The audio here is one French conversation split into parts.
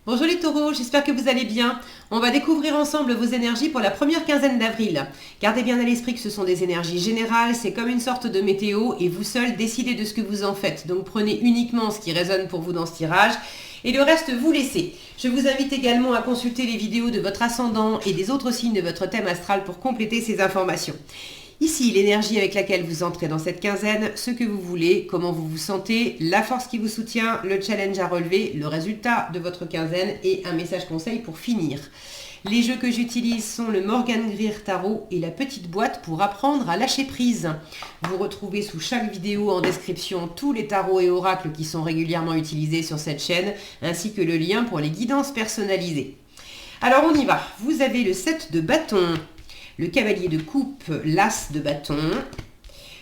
Bonjour les taureaux, j'espère que vous allez bien. On va découvrir ensemble vos énergies pour la première quinzaine d'avril. Gardez bien à l'esprit que ce sont des énergies générales, c'est comme une sorte de météo et vous seul décidez de ce que vous en faites. Donc prenez uniquement ce qui résonne pour vous dans ce tirage et le reste vous laissez. Je vous invite également à consulter les vidéos de votre ascendant et des autres signes de votre thème astral pour compléter ces informations. Ici, l'énergie avec laquelle vous entrez dans cette quinzaine, ce que vous voulez, comment vous vous sentez, la force qui vous soutient, le challenge à relever, le résultat de votre quinzaine et un message conseil pour finir. Les jeux que j'utilise sont le Morgan Greer Tarot et la petite boîte pour apprendre à lâcher prise. Vous retrouvez sous chaque vidéo en description tous les tarots et oracles qui sont régulièrement utilisés sur cette chaîne, ainsi que le lien pour les guidances personnalisées. Alors on y va, vous avez le 7 de bâton, le cavalier de coupe, l'as de bâton,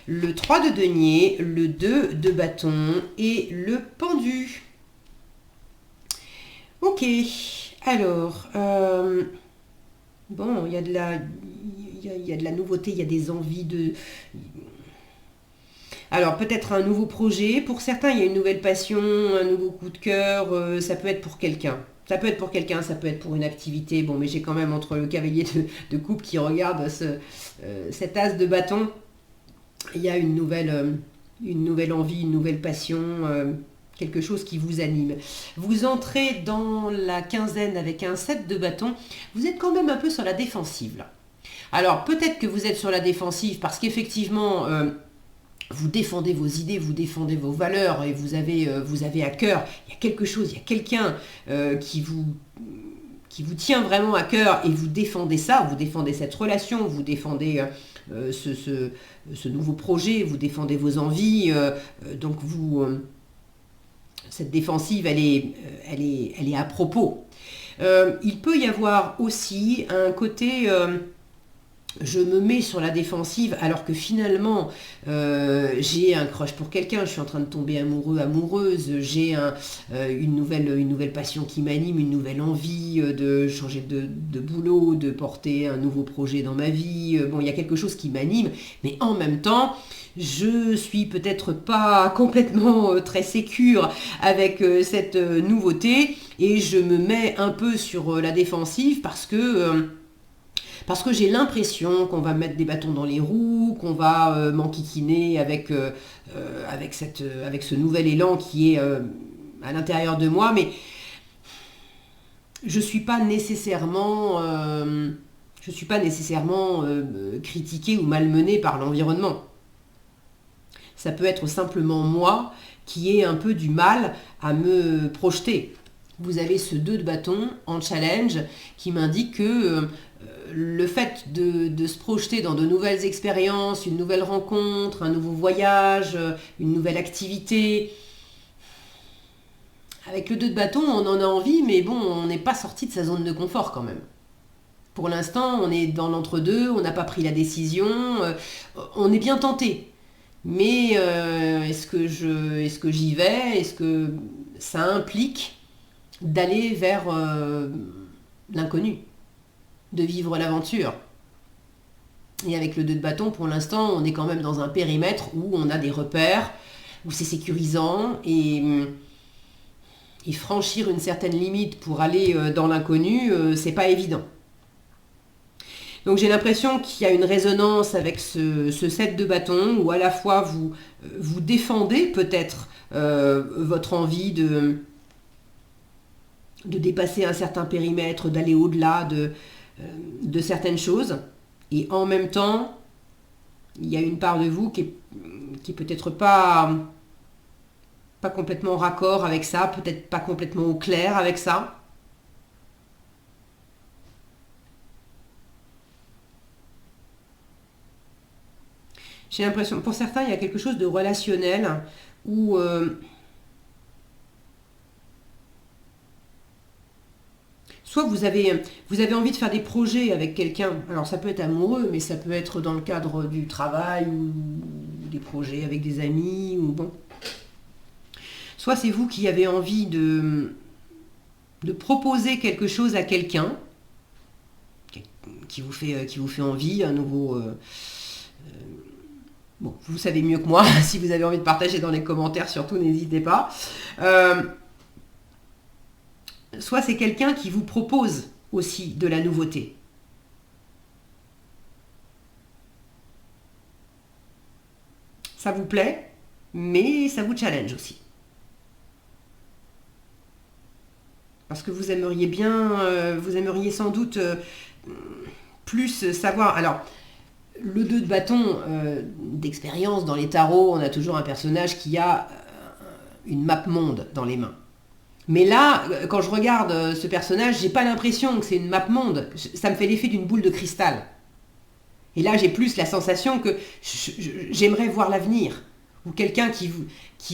le 3 de denier, le 2 de bâton et le pendu. Ok, alors, bon, il y a de la nouveauté, il y a des envies de... Alors, peut-être un nouveau projet. Pour certains, il y a une nouvelle passion, un nouveau coup de cœur. Ça peut être pour quelqu'un. Ça peut être pour quelqu'un, ça peut être pour une activité. Bon, mais j'ai quand même entre le cavalier de coupe qui regarde cet as de bâton, il y a une nouvelle envie, une nouvelle passion, quelque chose qui vous anime. Vous entrez dans la quinzaine avec un 7 de bâton. Vous êtes quand même un peu sur la défensive, là. Alors, peut-être que vous êtes sur la défensive parce qu'effectivement... vous défendez vos idées, vous défendez vos valeurs et vous avez à cœur, il y a quelque chose, il y a quelqu'un qui vous tient vraiment à cœur et vous défendez ça, vous défendez cette relation, vous défendez ce nouveau projet, vous défendez vos envies, donc cette défensive, elle est à propos. Il peut y avoir aussi un côté... je me mets sur la défensive alors que finalement j'ai un crush pour quelqu'un, je suis en train de tomber amoureux, amoureuse, j'ai une nouvelle passion qui m'anime, une nouvelle envie de changer de boulot, de porter un nouveau projet dans ma vie. Bon, il y a quelque chose qui m'anime, mais en même temps, je suis peut-être pas complètement très sécure avec cette nouveauté et je me mets un peu sur la défensive parce que j'ai l'impression qu'on va mettre des bâtons dans les roues, qu'on va m'enquiquiner avec ce nouvel élan qui est à l'intérieur de moi, mais je ne suis pas nécessairement, critiquée ou malmenée par l'environnement. Ça peut être simplement moi qui ai un peu du mal à me projeter. Vous avez ce 2 de bâton en challenge qui m'indique que le fait de se projeter dans de nouvelles expériences, une nouvelle rencontre, un nouveau voyage, une nouvelle activité, avec le 2 de bâton, on en a envie, mais bon, on n'est pas sorti de sa zone de confort quand même. Pour l'instant, on est dans l'entre-deux, on n'a pas pris la décision, on est bien tenté. Mais est-ce que j'y vais? Est-ce que ça implique d'aller vers l'inconnu, de vivre l'aventure? Et avec le 2 de bâton, pour l'instant, on est quand même dans un périmètre où on a des repères, où c'est sécurisant, et franchir une certaine limite pour aller dans l'inconnu, c'est pas évident. Donc j'ai l'impression qu'il y a une résonance avec ce 7 de bâton, où à la fois vous défendez peut-être votre envie de dépasser un certain périmètre, d'aller au-delà de certaines choses. Et en même temps, il y a une part de vous qui est peut-être pas complètement raccord avec ça, peut-être pas complètement au clair avec ça. J'ai l'impression, pour certains, il y a quelque chose de relationnel où soit vous avez envie de faire des projets avec quelqu'un. Alors ça peut être amoureux, mais ça peut être dans le cadre du travail ou des projets avec des amis ou bon. Soit c'est vous qui avez envie de proposer quelque chose à quelqu'un qui vous fait envie, un nouveau. Bon, vous savez mieux que moi. Si vous avez envie de partager dans les commentaires, surtout n'hésitez pas. soit c'est quelqu'un qui vous propose aussi de la nouveauté. Ça vous plaît, mais ça vous challenge aussi. Parce que vous aimeriez bien, vous aimeriez sans doute plus savoir. Alors, le 2 de bâton, d'expérience dans les tarots, on a toujours un personnage qui a une map monde dans les mains. Mais là, quand je regarde ce personnage, j'ai pas l'impression que c'est une map monde. Ça me fait l'effet d'une boule de cristal. Et là, j'ai plus la sensation que j'aimerais voir l'avenir. Ou quelqu'un qui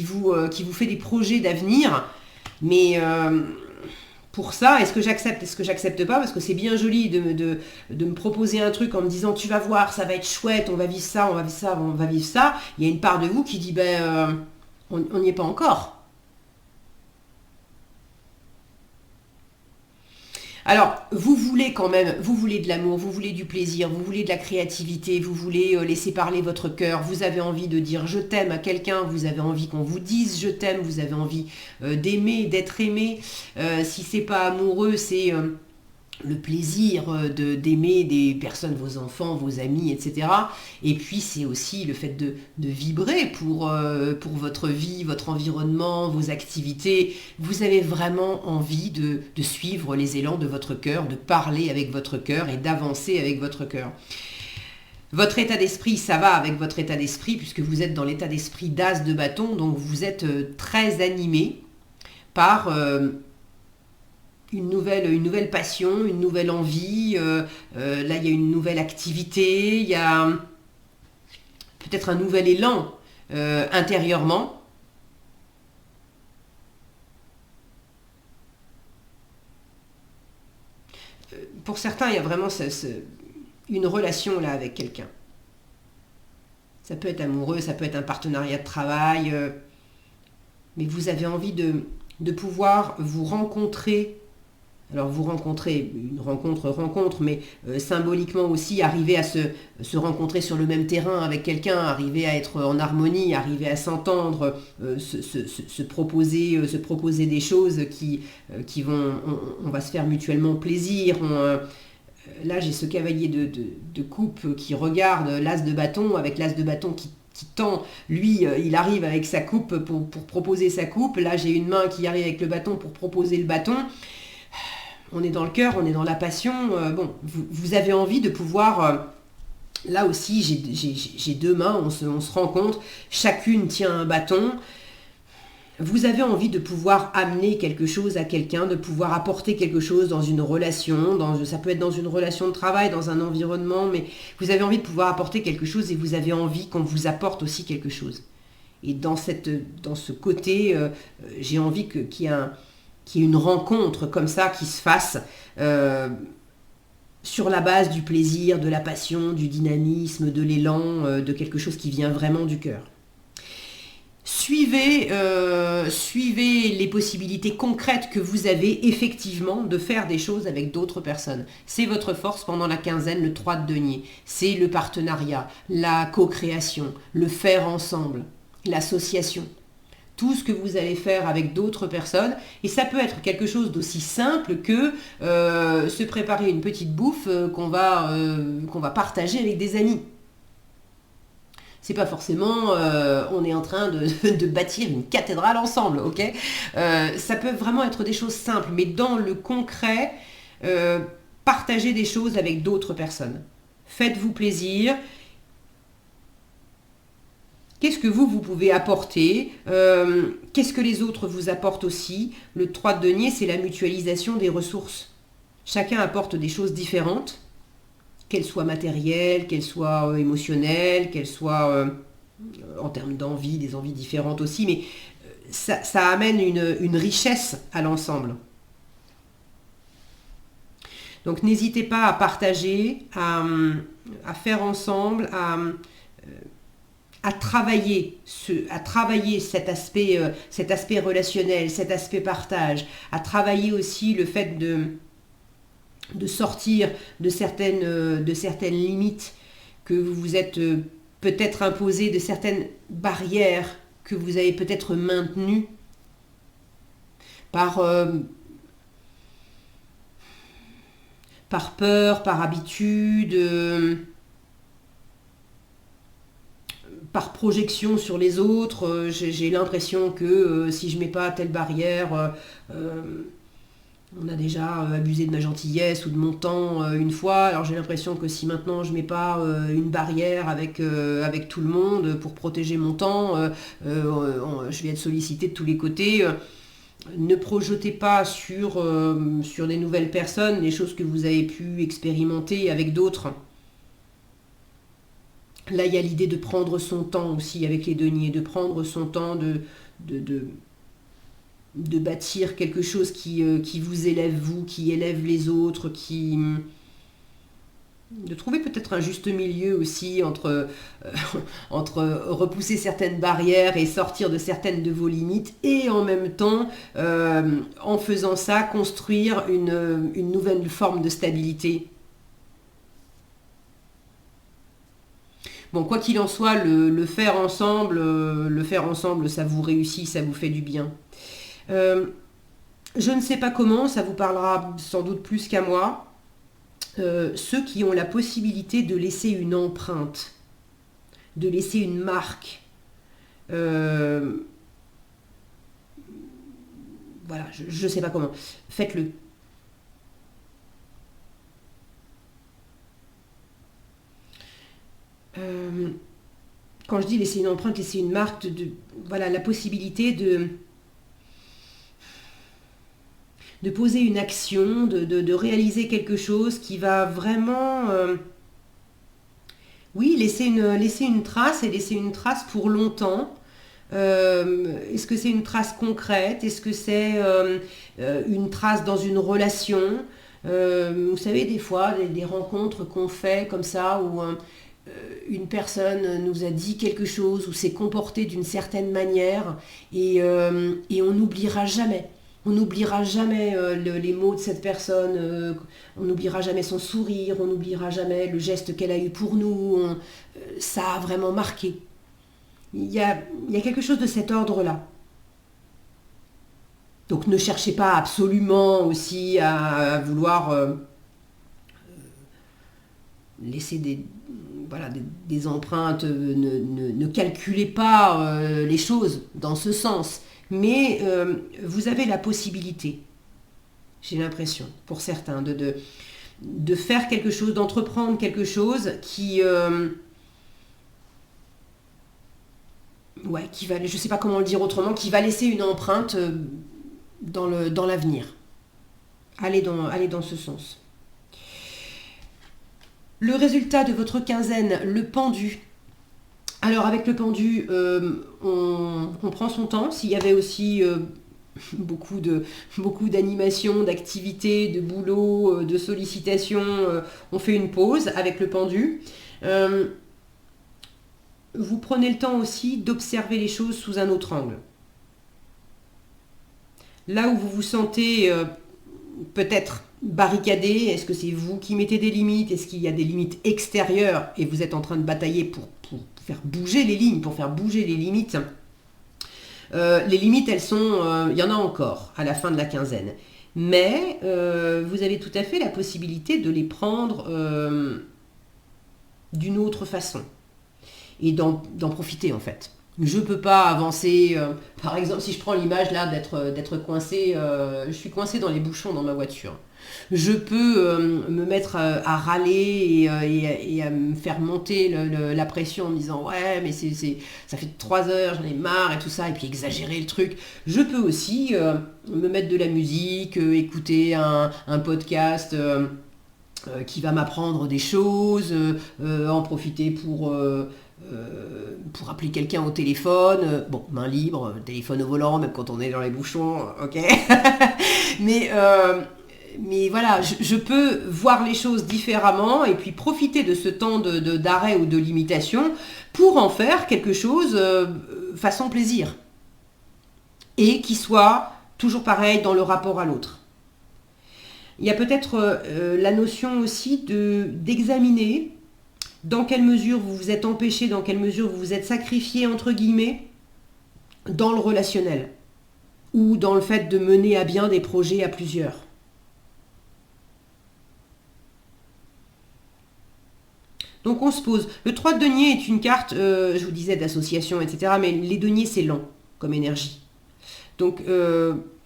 vous fait des projets d'avenir. Mais pour ça, est-ce que j'accepte pas? Parce que c'est bien joli de me proposer un truc en me disant tu vas voir, ça va être chouette, on va vivre ça, on va vivre ça, on va vivre ça. Il y a une part de vous qui dit on n'y est pas encore. Alors, vous voulez quand même, vous voulez de l'amour, vous voulez du plaisir, vous voulez de la créativité, vous voulez laisser parler votre cœur, vous avez envie de dire je t'aime à quelqu'un, vous avez envie qu'on vous dise je t'aime, vous avez envie d'aimer, d'être aimé. Si c'est pas amoureux, c'est le plaisir d'aimer des personnes, vos enfants, vos amis, etc. Et puis c'est aussi le fait de vibrer pour votre vie, votre environnement, vos activités. Vous avez vraiment envie de suivre les élans de votre cœur, de parler avec votre cœur et d'avancer avec votre cœur. Votre état d'esprit, ça va avec votre état d'esprit, puisque vous êtes dans l'état d'esprit d'as de bâton, donc vous êtes très animé par une nouvelle passion, une nouvelle envie. Là, il y a une nouvelle activité, il y a peut-être un nouvel élan intérieurement. Pour certains, il y a vraiment une relation là avec quelqu'un. Ça peut être amoureux, ça peut être un partenariat de travail, mais vous avez envie de pouvoir vous rencontrer. Alors vous rencontrez, une rencontre, mais symboliquement aussi arriver à se rencontrer sur le même terrain avec quelqu'un, arriver à être en harmonie, arriver à s'entendre, se proposer des choses qui vont, on va se faire mutuellement plaisir. Là j'ai ce cavalier de coupe qui regarde l'as de bâton, avec l'as de bâton qui tend, lui, il arrive avec sa coupe pour proposer sa coupe. Là j'ai une main qui arrive avec le bâton pour proposer le bâton. On est dans le cœur, on est dans la passion. Vous avez envie de pouvoir... là aussi, j'ai deux mains, on se rencontre. Chacune tient un bâton. Vous avez envie de pouvoir amener quelque chose à quelqu'un, de pouvoir apporter quelque chose dans une relation. Ça peut être dans une relation de travail, dans un environnement, mais vous avez envie de pouvoir apporter quelque chose et vous avez envie qu'on vous apporte aussi quelque chose. Et dans ce côté, j'ai envie qu'il y ait une rencontre comme ça qui se fasse sur la base du plaisir, de la passion, du dynamisme, de l'élan, de quelque chose qui vient vraiment du cœur. Suivez les possibilités concrètes que vous avez effectivement de faire des choses avec d'autres personnes. C'est votre force pendant la quinzaine, le 3 de denier. C'est le partenariat, la co-création, le faire ensemble, l'association. Tout ce que vous allez faire avec d'autres personnes. Et ça peut être quelque chose d'aussi simple que se préparer une petite bouffe qu'on va partager avec des amis. C'est pas forcément on est en train de bâtir une cathédrale ensemble, ok? Ça peut vraiment être des choses simples, mais dans le concret, partagez des choses avec d'autres personnes. Faites-vous plaisir. Qu'est-ce que vous pouvez apporter? Qu'est-ce que les autres vous apportent aussi? Le 3 de denier, c'est la mutualisation des ressources. Chacun apporte des choses différentes, qu'elles soient matérielles, qu'elles soient émotionnelles, qu'elles soient en termes d'envie, des envies différentes aussi, mais ça amène une richesse à l'ensemble. Donc n'hésitez pas à partager, à faire ensemble, à travailler cet aspect relationnel, cet aspect partage, à travailler aussi le fait de sortir de certaines limites que vous vous êtes peut-être imposées, de certaines barrières que vous avez peut-être maintenues par par peur, par habitude, par projection sur les autres. J'ai l'impression que si je mets pas telle barrière, on a déjà abusé de ma gentillesse ou de mon temps une fois. Alors j'ai l'impression que si maintenant je mets pas une barrière avec tout le monde pour protéger mon temps, je vais être sollicité de tous les côtés. Ne projetez pas sur des nouvelles personnes les choses que vous avez pu expérimenter avec d'autres. Là, il y a l'idée de prendre son temps aussi avec les deniers, de prendre son temps de bâtir quelque chose qui vous élève vous, qui élève les autres, de trouver peut-être un juste milieu aussi entre repousser certaines barrières et sortir de certaines de vos limites et en même temps, en faisant ça, construire une nouvelle forme de stabilité. Bon, quoi qu'il en soit, le faire ensemble, ça vous réussit, ça vous fait du bien. Je ne sais pas comment, ça vous parlera sans doute plus qu'à moi. Ceux qui ont la possibilité de laisser une empreinte, de laisser une marque, voilà, je ne sais pas comment, faites-le. Quand je dis laisser une empreinte, laisser une marque, voilà, la possibilité de poser une action, de réaliser quelque chose qui va vraiment, oui, laisser une trace et laisser une trace pour longtemps. Est-ce que c'est une trace concrète? Est-ce que c'est une trace dans une relation? Vous savez, des fois, des rencontres qu'on fait comme ça, où une personne nous a dit quelque chose ou s'est comportée d'une certaine manière et on n'oubliera jamais. On n'oubliera jamais les mots de cette personne, on n'oubliera jamais son sourire, on n'oubliera jamais le geste qu'elle a eu pour nous. Ça a vraiment marqué. Il y a quelque chose de cet ordre-là. Donc ne cherchez pas absolument aussi à vouloir laisser des empreintes, ne calculez pas les choses dans ce sens. Mais vous avez la possibilité, j'ai l'impression, pour certains, de faire quelque chose, d'entreprendre quelque chose qui va, je ne sais pas comment le dire autrement, qui va laisser une empreinte dans l'avenir. Allez dans ce sens. Le résultat de votre quinzaine, le pendu. Alors avec le pendu, on prend son temps. S'il y avait aussi beaucoup d'animation, d'activités, de boulot, de sollicitations, on fait une pause avec le pendu. Vous prenez le temps aussi d'observer les choses sous un autre angle. Là où vous vous sentez peut-être barricadé, est-ce que c'est vous qui mettez des limites? Est-ce qu'il y a des limites extérieures et vous êtes en train de batailler pour faire bouger les lignes, pour faire bouger les limites? Les limites, elles sont... il y en a encore à la fin de la quinzaine. Mais vous avez tout à fait la possibilité de les prendre d'une autre façon. Et d'en profiter en fait. Je ne peux pas avancer, par exemple si je prends l'image là d'être coincé, je suis coincé dans les bouchons dans ma voiture. Je peux me mettre à râler et à me faire monter la pression en me disant ouais mais ça fait 3 heures, j'en ai marre et tout ça, et puis exagérer le truc. Je peux aussi me mettre de la musique, écouter un podcast qui va m'apprendre des choses, en profiter pour appeler quelqu'un au téléphone, bon, main libre, téléphone au volant, même quand on est dans les bouchons, ok. mais voilà, je peux voir les choses différemment et puis profiter de ce temps d'arrêt ou de limitation pour en faire quelque chose façon plaisir. Et qui soit toujours pareil dans le rapport à l'autre. Il y a peut-être la notion aussi d'examiner dans quelle mesure vous vous êtes empêché, dans quelle mesure vous vous êtes sacrifié, entre guillemets, dans le relationnel ou dans le fait de mener à bien des projets à plusieurs. Donc on se pose. Le 3 de denier est une carte, je vous disais, d'association, etc. Mais les deniers, c'est lent comme énergie. Donc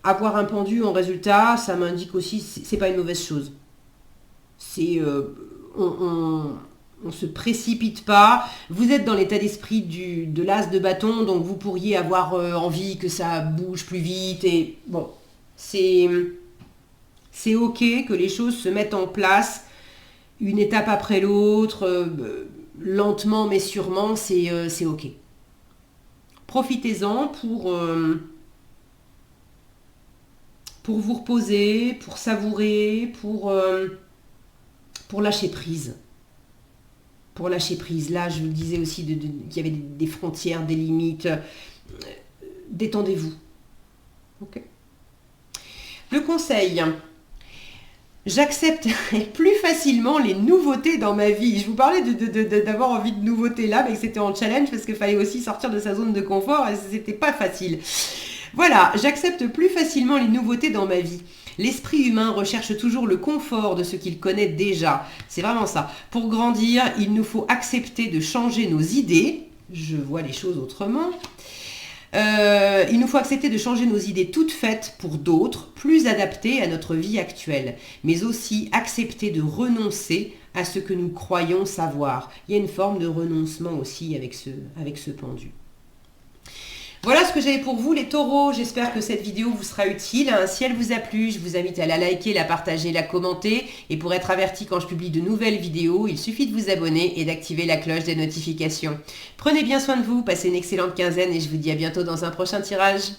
avoir un pendu en résultat, ça m'indique aussi, c'est pas une mauvaise chose. C'est... on se précipite pas. Vous êtes dans l'état d'esprit de l'as de bâton, donc vous pourriez avoir envie que ça bouge plus vite. Et bon, c'est ok que les choses se mettent en place une étape après l'autre, lentement mais sûrement, c'est ok. Profitez-en pour vous reposer, pour savourer, pour lâcher prise. Pour lâcher prise. Là, je vous le disais aussi qu'il y avait des frontières, des limites. Détendez-vous. Ok. Le conseil. J'accepte plus facilement les nouveautés dans ma vie. Je vous parlais d'avoir envie de nouveautés là, mais que c'était en challenge parce qu'il fallait aussi sortir de sa zone de confort et c'était pas facile. Voilà, j'accepte plus facilement les nouveautés dans ma vie. L'esprit humain recherche toujours le confort de ce qu'il connaît déjà. C'est vraiment ça. Pour grandir, il nous faut accepter de changer nos idées. Je vois les choses autrement. Il nous faut accepter de changer nos idées toutes faites pour d'autres, plus adaptées à notre vie actuelle. Mais aussi accepter de renoncer à ce que nous croyons savoir. Il y a une forme de renoncement aussi avec ce pendu. Voilà ce que j'avais pour vous les taureaux, j'espère que cette vidéo vous sera utile. Si elle vous a plu, je vous invite à la liker, la partager, la commenter. Et pour être averti quand je publie de nouvelles vidéos, il suffit de vous abonner et d'activer la cloche des notifications. Prenez bien soin de vous, passez une excellente quinzaine et je vous dis à bientôt dans un prochain tirage.